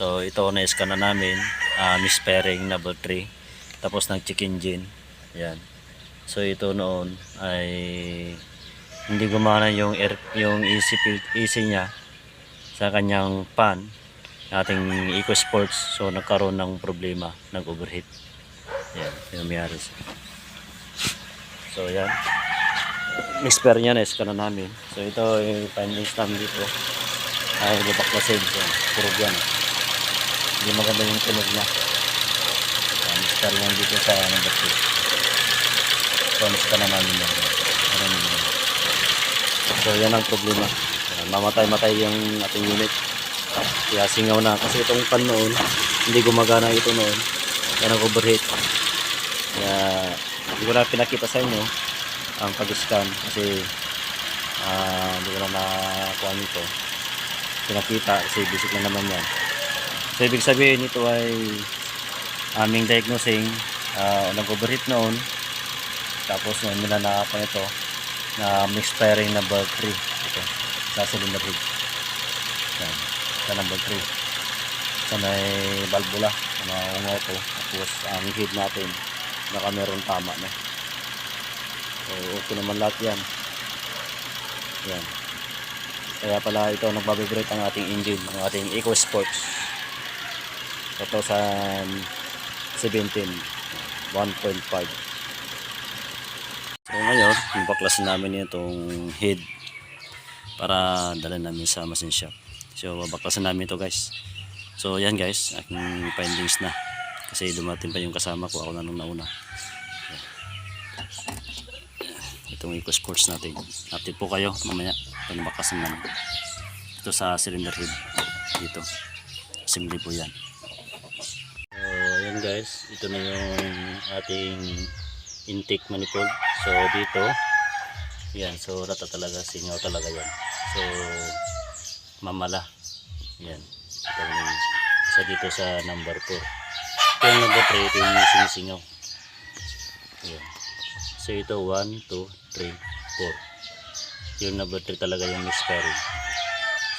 So ito na-scan na namin, mispairing number 3. Tapos nag-check engine. Yan. So ito noon ay hindi gumana yung AC niya sa kanyang pan ating EcoSports. So nagkaroon ng problema, nag-overheat. Yan, yung mayari. So yan. Mispair niya na-scan na namin. So ito yung findings namin dito. Ay babaklasin. So, puro yan. Hindi maganda yung tunog niya. Mispair yan dito sa number 2. So na namin yan. So yan ang problema. Mamatay-matay yung ating unit. Kaya singaw na. Kasi itong pan noon, hindi gumagana ito noon. Kaya nag-overheat. Kaya hindi ko na pinakita sa inyo ang pag-scan. Kasi hindi ko na nakuha nito. Pinakita kasi basic na naman yan. So ibig sabihin ito ay aming diagnosing nag-overheat noon. Tapos minanakapan ito na mispairing number 3 ito sa cylinder head. Yan, sa number 3 sa may valvula na ungoto. Tapos ang head natin naka meron tama na. So okay naman lahat yan. Yan. Kaya pala ito nagbabibrate ang ating engine, ang ating EcoSports 2017 1.5. So ngayon, ipaklasin namin itong head para dalhin namin sa machine shop. So babaklasin namin ito guys. So yan guys, aking findings na. Kasi dumating pa yung kasama ko, ako na nung nauna. Itong EcoSports natin. Update po kayo mamaya pag baklasin namin. Ito sa cylinder head. Dito. Assembly po yan. So yan guys, ito na yung ating intake manifold. So dito yan, so rata talaga, singaw talaga yan. So mamala yan. Ito yung isa dito sa number 4. Ito yung number 3, ito yung sinisingaw yan. So ito 1, 2, 3, 4. Yung number 3 talaga yung mispairing.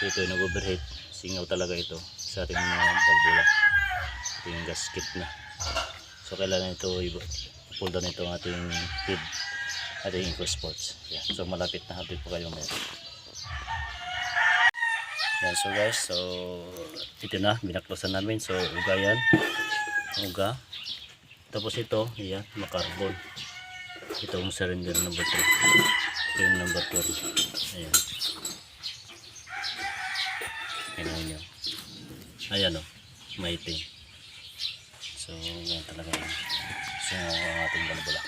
So ito yung nag-overheat, singaw talaga ito sa ating valvula. Ito yung gasket na. So kailangan ito pull down ito ang ating head, ating EcoSports. Yan. So malapit na, update po kayo ngayon. Yan, so guys, so ito na, binaklasan namin. So uga yan, uga. Tapos ito, yan, makarbon. Itong cylinder number 3. Ito yung number 4. Ayan. Ayan nyo. Ayan o, maitim. So yan talaga yun. So ang ating valvula.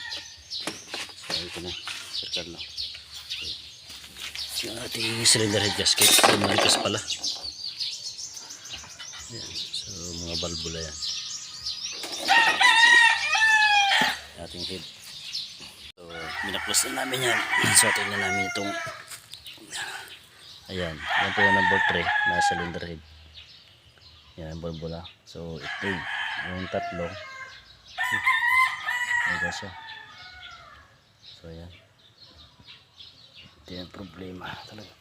So ito na, circle na. Yung ating cylinder head gasket, lumalipas pala. Yan. So mga valvula yan. Ating head. So binaklos na namin yan. So tingnan namin itong ayan, yan po yung number 3 na cylinder head. Yan ang valvula. So ito yung tatlo. Ayan siya. So ayan. Ito yung problema talaga.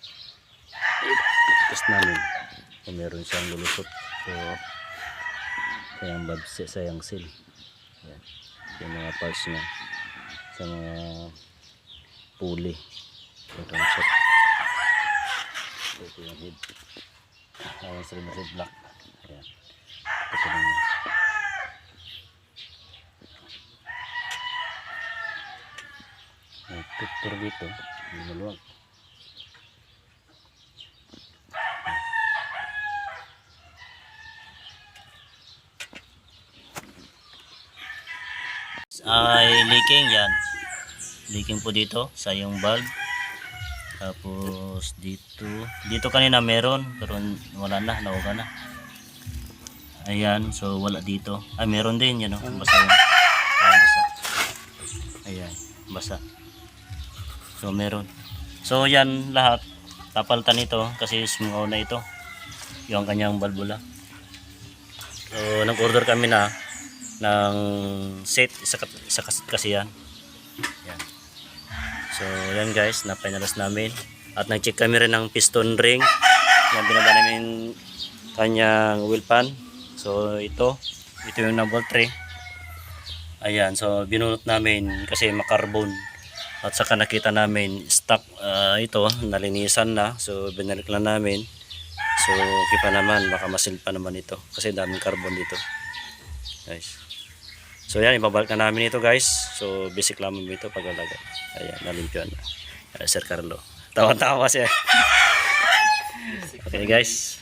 Test namin kung meron siyang lulusot. So sayang bad, sayang seal. Ayan. Yung mga parts niya sa mga pulley. Ito yung shot. Ito yung head. Ayan sa rin block. Ayan. Ito yung may picture dito. May maluwag. Ay leaking yan. Leaking po dito sa yung valve. Tapos dito kanina meron pero wala na, nauga na. Ayan, so wala dito. Ay meron din yan, basa yan. Ayan, basa. Ayan, basa. So meron. So yan lahat tapalitan ito kasi sumungaw na ito yung kanyang valvula. So nag-order kami na ng set, isa kasi yan. Yan. So yan guys, na-finalize namin at nag-check kami rin ng piston ring. Yan, binaba namin kanyang wheel pan. So ito yung number 3. Ayan, so binunot namin kasi makarbon. At saka nakita namin stock ito, nalinisan na. So binalik lang namin. So okay pa naman, baka masil pa naman ito kasi daming carbon dito. Guys. So yan, ibabalik na namin ito guys. So basic lamang ito paglalagay. Ayan, nalimpyan na. Sir Carlo. Tawa-tawa siya. Okay guys.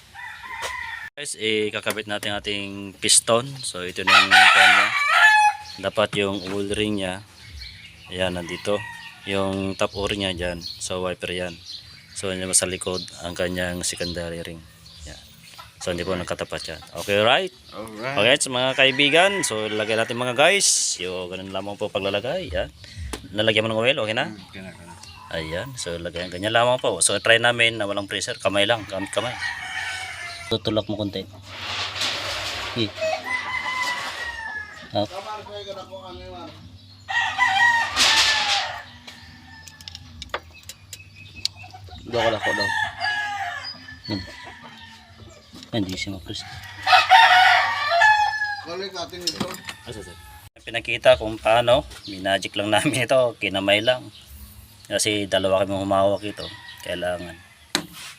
Guys, kakabit natin ating piston. So ito na yung kanya. Dapat yung oil ring niya. Ayan, nandito. Yung top o-ring niya dyan. So wiper yan. So yan sa likod ang kanyang secondary ring. Yan. So hindi po nakatapat yan. Okay, right? Alright. Okay, so mga kaibigan. So lagay natin mga guys. Yung ganun lamang po paglalagay. Yan. Lalagyan mo ng oil, okay na? Ayan. So lagyan ganyan lamang po. So try namin na walang pressure. Kamay lang. Gamit kamay. Tutulak mo konti. Up. Doko lako daw. Hindi siya mapres. Balik natin ito. Pinakita kung paano. Minagic lang namin ito. Kinamay lang. Kasi dalawa kami humawak ito. Kailangan.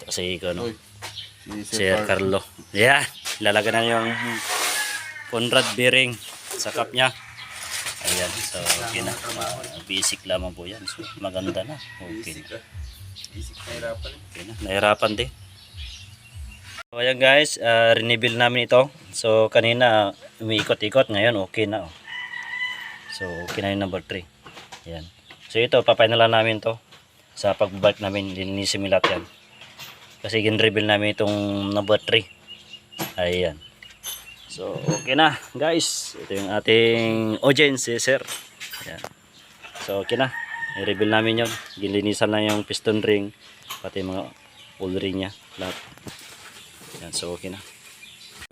Kasi ano. Sir Carlo. Yeah. Lalagyan na yung Conrad bearing sa cup niya. Ayan. So okay na. Basic lamang po yan. So maganda na. Okay na. Okay na. Nahirapan din. So ayan guys. Renebil namin ito. So kanina umiikot-ikot. Ngayon okay na. So okay na yung number 3. Ayan. So ito papinalan namin to. Sa pagbabalik namin. Linisin lahat yan. Kasi gin-reveal namin itong number 3. Ayan. So, okay na guys. Ito yung ating audience, sir. Ayan. So, okay na. I-reveal namin yun. Gilinisan lang yung piston ring. Pati mga oil ring niya. Lahat. Ayan. So, okay na.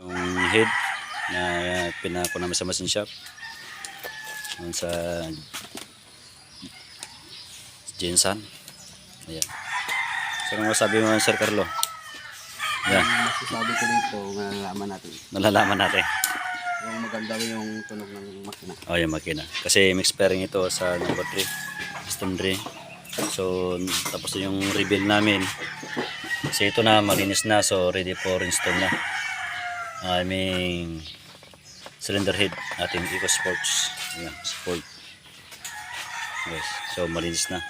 Yung head na pinako namin sa machine shop. Ayan sa Jensan. Ayan. So, ano masabi mo, Sir Carlo? Yan. Masasabi ko dito, Nalalaman natin. Kung maganda yung tunog ng makina. Oh, yung makina. Kasi mix pairing ito sa number 3. Piston ring. So, tapos yung reveal namin. Kasi ito na, malinis na. So, ready for install na. I mean, cylinder head ating EcoSports. Ayan, sport. Yes. So, malinis na.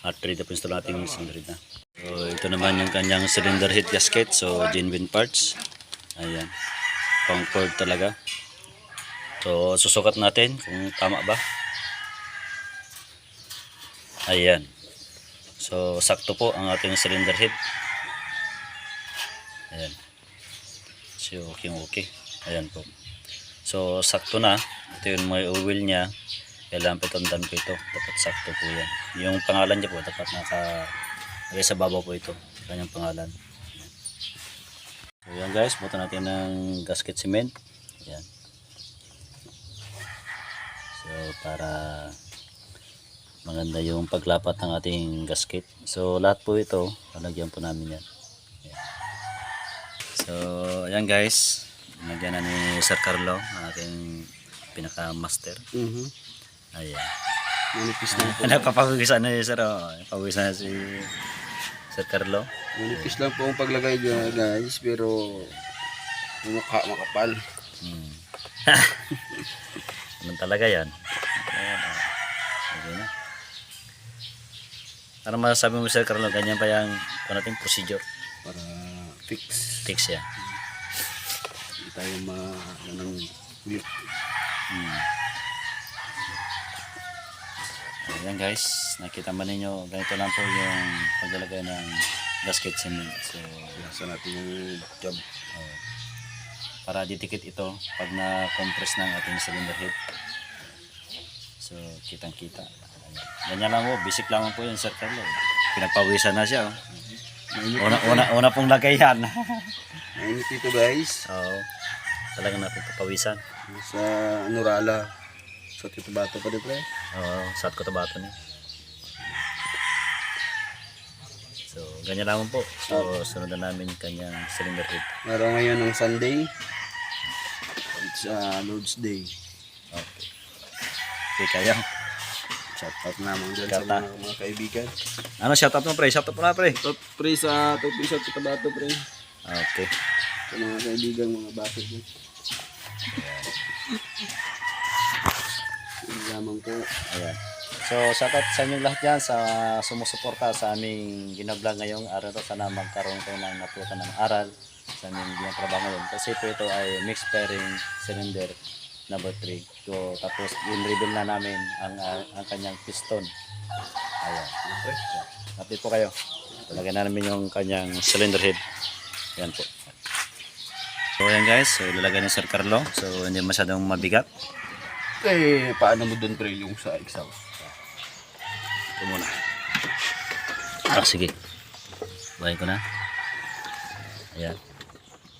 At ready po install natin yung cylinder head na. So, ito naman yung kanyang cylinder head gasket. So, genuine parts. Ayan. Pang Ford talaga. So, susukat natin kung tama ba. Ayan. So, sakto po ang ating cylinder head. Ayan. So, okay. Ayan po. So, sakto na. Ito yung may oil niya. Kailangan pitondan po ito. Dapat sakto po yan. Yung pangalan niya po, dapat lagay sa babaw po ito. Kanyang pangalan. So yan guys, buto natin ng gasket cement. Yan. So para maganda yung paglapat ng ating gasket. So lahat po ito, lalagyan po namin yan. Yan. So ayan guys, lagyan na ni Sir Carlo, ang aking pinaka master. Ayan. Manipis lang po. Napapawisan na si Sir. Pawisan na si Sir Carlo. Manipis lang po ang paglagay dyan guys, pero mukha makapal. Ganun talaga yan. Ayan. Okay na. Ano masasabi mo Sir Carlo? Ganyan pa yung nating procedure. Para fix. Fix yan. Hindi tayo ng grip. Ayan guys, nakita mo ninyo, ganito lang po yung paglalagay ng gasket cement. So, Nasa natin yung job. para didikit ito pag na-compress ng ating cylinder head. So, kitang-kita. Ganyan lang po, basic lang po yun Sir Carlo. Pinapawisan na siya. Una pong lagay yan. Mainit ito guys. Oo. Talagang napapawisan. Sa Nurala. Sa Titubato pa dito eh. Oo, sa Cotabato niya. So, ganyan lang po. So, sunod na namin kanyang cylinder head. Meron ngayon ng Sunday. sa Lord's Day. Okay. Okay kayo. Shoutout naman dyan sa Shoutout. mga kaibigan. Ano, shoutout mo pre? Shoutout mo na pre. Top pre sa Top Shot Cotabato pre. Okay. Sa mga kaibigan, mga bakit mo. Yun lamang po. Ayan. So, shoutout sa inyong lahat yan sa sumusuporta sa aming ginablog ngayong araw. Sana magkaroon kayo ng natutunan ng aral sa aming ginatrabaho ngayon. Kasi po ito ay mixed pairing cylinder number 3. So, tapos in-reveal na namin ang kanyang piston. Ayan. Update po kayo. Talagyan na namin yung kanyang cylinder head. Ayan po. So, ayan guys. So, ilalagay ni Sir Carlo. So, hindi masyadong mabigat. Eh, paano mo dun pre yung sa exhaust? Ito muna. Sige. Buhay ko na. Ayan.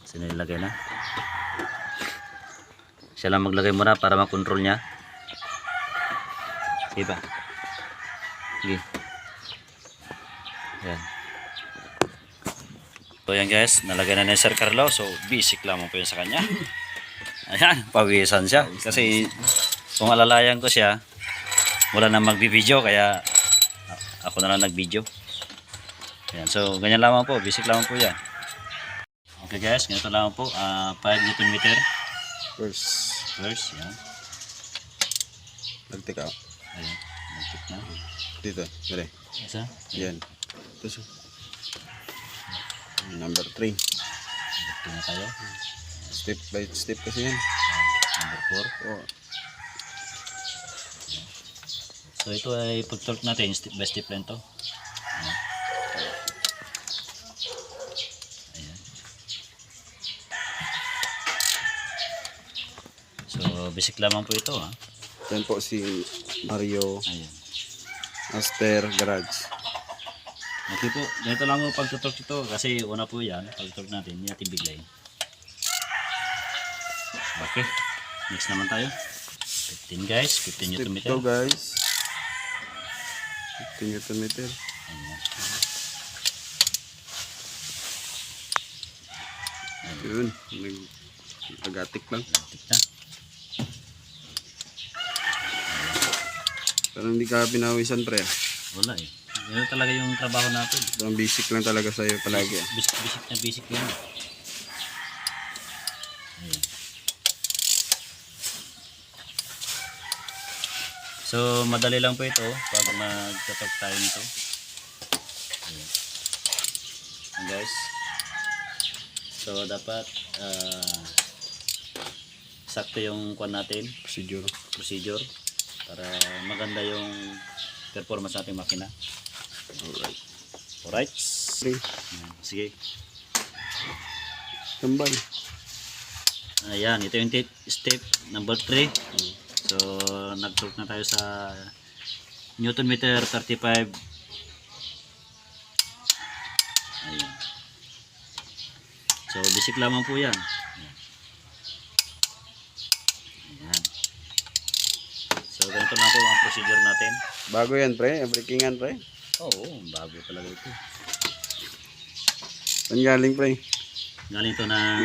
Sino nilagay na? Siya lang maglagay muna para makontrol niya. Sige ba? Sige. Ayan. So yan guys, nalagay na ni Sir Carlo. So basic lamang po yun sa kanya. Ayan, pawisan siya. Kasi kung alalayan ko siya, wala na magbibideo kaya ako na lang nag-video. Ayan, so ganyan lamang po, basic lamang po yan. Okay guys, ganito lamang po, 5 Newton meter. First, yan. Nagtik ako. Ayan, nagtik na. Dito, dire. Isa, Yan. Ito siya. Number 3. nagtik na tayo. Step by step kasi yan. Number 4. Oh. So ito ay pag-torque natin, step by step lang to. Ayan. Ayan. So basic lamang po ito ha. Yan po si Mario Ayan. Master Garage. Okay po, ganito lang po pag-torque ito kasi una po yan, pag-torque natin, hindi natin biglayin. Okay, next naman tayo. 15 guys, 15 Step Newton meter. 2 guys. 15 Newton meter. Ayan. Yun. Nag-agatik lang. Nagtik na. Pero hindi ka pinawisan pre. Wala eh. Ganito talaga yung trabaho natin. Ito ang basic lang talaga sa'yo palagi. Basic yan. Ayan. So madali lang po ito pag mag-talk tayo nito. Ayan. Ayan guys. So dapat sakto yung kuwan natin, procedure para maganda yung performance nating makina. Alright. Pre. Ayan. Sige. Tambay. Ayan, ito yung step number 3. So, nag-torque na tayo sa Newton meter 35. Ayan. So, basic lamang po yan. Ayan. So, ganito lang po ang procedure natin. Bago yan pre. Breakingan pre. Oo, bago talaga ito. Saan galing pre? Galing to ng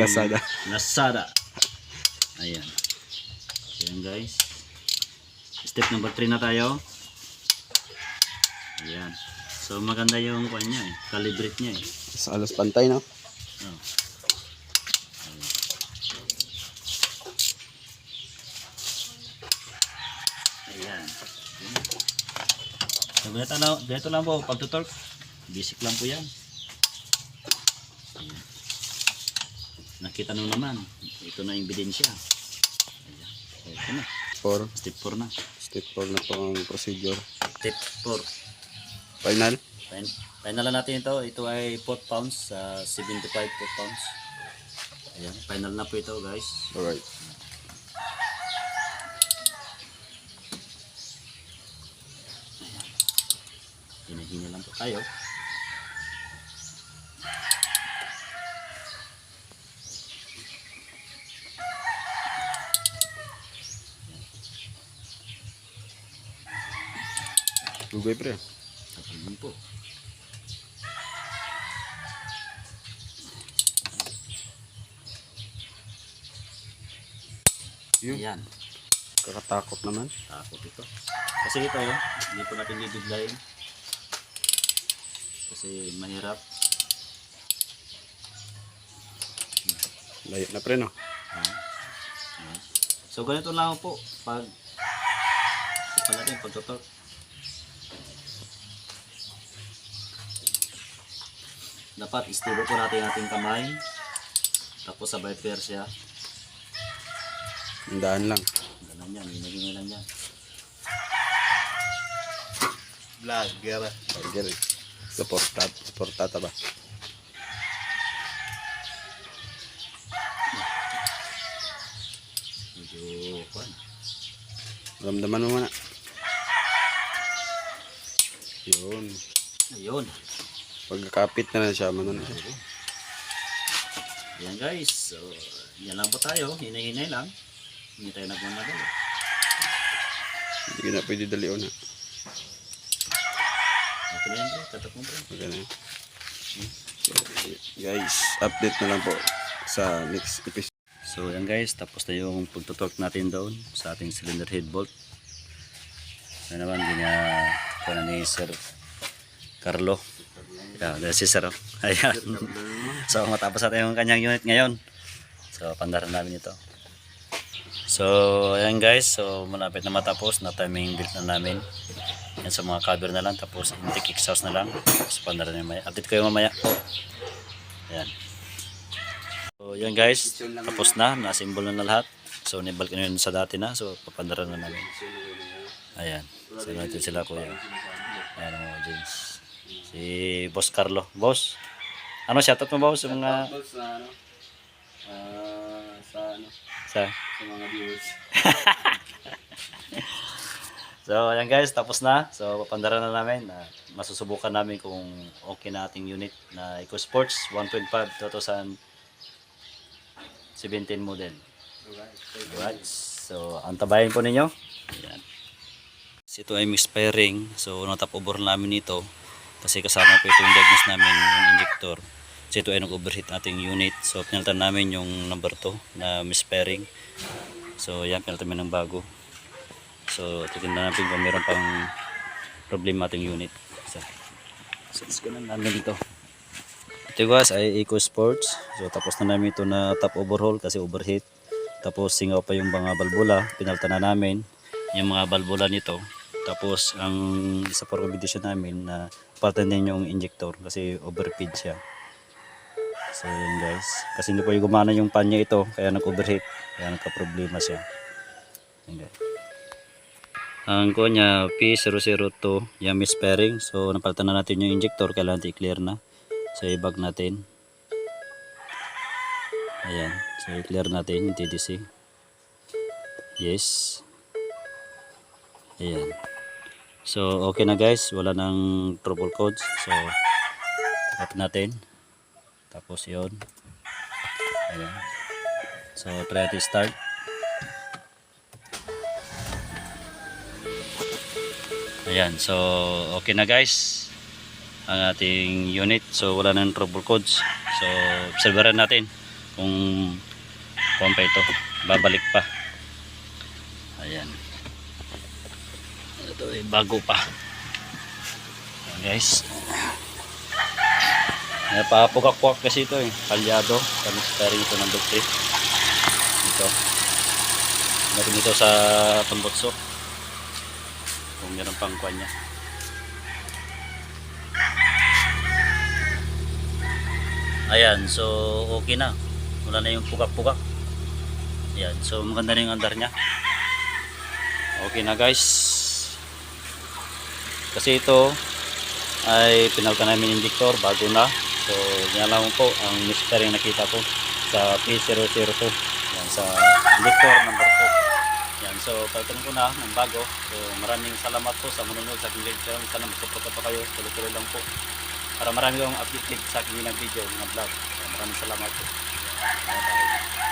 Lazada. Ayan. Ayan guys. Step number 3 na tayo. Ayan. So maganda yung kuan niya eh. Calibrate niya eh. Sa alas pantay no? Oh. Ayan. So ganito lang po pag-torque. Basic lang po yan. Ayan. Nakita nyo naman. Ito na yung ebidensya. Ayan. So, ito na. 4. Step 4 na. Step 4 na po ang procedure. Step 4. Final. Final na natin ito. Ito ay 4 pounds. 75 foot pounds. Ayan. Final na po ito guys. Alright. Hinahinga lang po tayo. Dugay pre. Tapos yun po. Yun. Ayan. Kakatakot naman. Takot ito. Kasi ito, hindi po natin bibiglayin. Kasi mahirap. Layo na pre no. Ayan. Ayan. So ganito lang po pag natin pagtutok. Dapat istiro po natin ating kamay. Tapos sabay pair siya. Handaan lang. Ganun yan, hinagin lang yan. Vlogger. Vlogger. Supportata ba? Medyo kuwan. Ramdaman mo muna. Yun. Ayun. Pagkakapit na siya, manon siya. Yan guys. So, yan lang po tayo. Hinay-hinay lang. Hindi tayo nagmamadali. Hindi ka na pwede dalion ha. Okay na yan bro. Tatak mo bro. Okay na. So, guys, update na lang po sa next episode. So yan guys. Tapos na yung pagtutok natin doon sa ating cylinder head bolt. Yan naman. Gina ni Sir Carlo. Yeah, si Sir. Ayan. So matapos natin yung kanyang unit ngayon. So pandaran namin ito. So ayan guys. So malapit na matapos na timing build na namin. Yan sa mga cover na lang. Tapos intake exhaust na lang. Tapos pandaran na mamaya. Update kayo mamaya po. Ayan. So yan guys. Tapos na. Nasimbol na lahat. So nibal ko na yun sa dati na. So papandaran na namin. Ayan. So natin sila kuya. Ayan ang mga James. Si Boss Carlo. Boss. Ano shoutout mo boss sa mga Sa ano? Sa ano? sa Sa mga viewers. So ayan guys, tapos na. So papandaran na namin. Masusubukan namin kung okay na ating unit na EcoSports 1.5 2017 model. Alright. So antabayan po ninyo. Ayan. Ito ay misfiring. So natap over namin ito. Kasi kasama po itong diagnose namin yung injector. Kasi ito ay nag-overheat ating unit. So pinalitan namin yung number 2 na misfiring. So yan, pinalitan namin ng bago. So titignan natin kung meron pang problema ating unit. So ko na namin ito. Ito guys ay EcoSports. So tapos na namin ito na top overhaul kasi overheat. Tapos singaw pa yung mga balbula. Pinalitan na namin yung mga balbula nito. Tapos ang isa pa recommendation namin na palitan din yung injector kasi overfeed siya. So yun guys. Kasi hindi po yung gumana yung pan niya ito kaya nag-overheat. Kaya nagka-problema siya. Yun guys. Ang ko niya P002 yung misfiring. So napalitan na natin yung injector. Kailangan i-clear na. So i-bag natin. Ayan. So i-clear natin yung TDC. Yes. Ayan. So okay na guys. Wala nang trouble codes. So tap natin. Tapos yun. Ayan. So try to start. Ayan. So okay na guys. Ang ating unit. So wala nang trouble codes. So observeran natin kung pa ito. Babalik pa. Ayan. Ito ay bago pa. Ayan guys. Napapugak-pugak kasi ito eh. Palyado. Kamisperin ito ng dugtip. Ito. Meron ito sa tambotso. Kung meron pang kwan niya. Ayan. So okay na. Wala na yung pugak-pugak. Ayan. So maganda na yung andar niya. Okay na guys. Kasi ito ay pinalitan namin yung injector bago na. So yan lang po ang misfiring nakita ko sa P002. Yan sa injector number 2. Yan, so palitan ko na ng bago. So maraming salamat po sa manunod sa aking video. Sana magsuporta pa kayo. Tuloy-tuloy lang po. Para marami akong update sa aking video, mga vlog. So, maraming salamat po. Bye bye.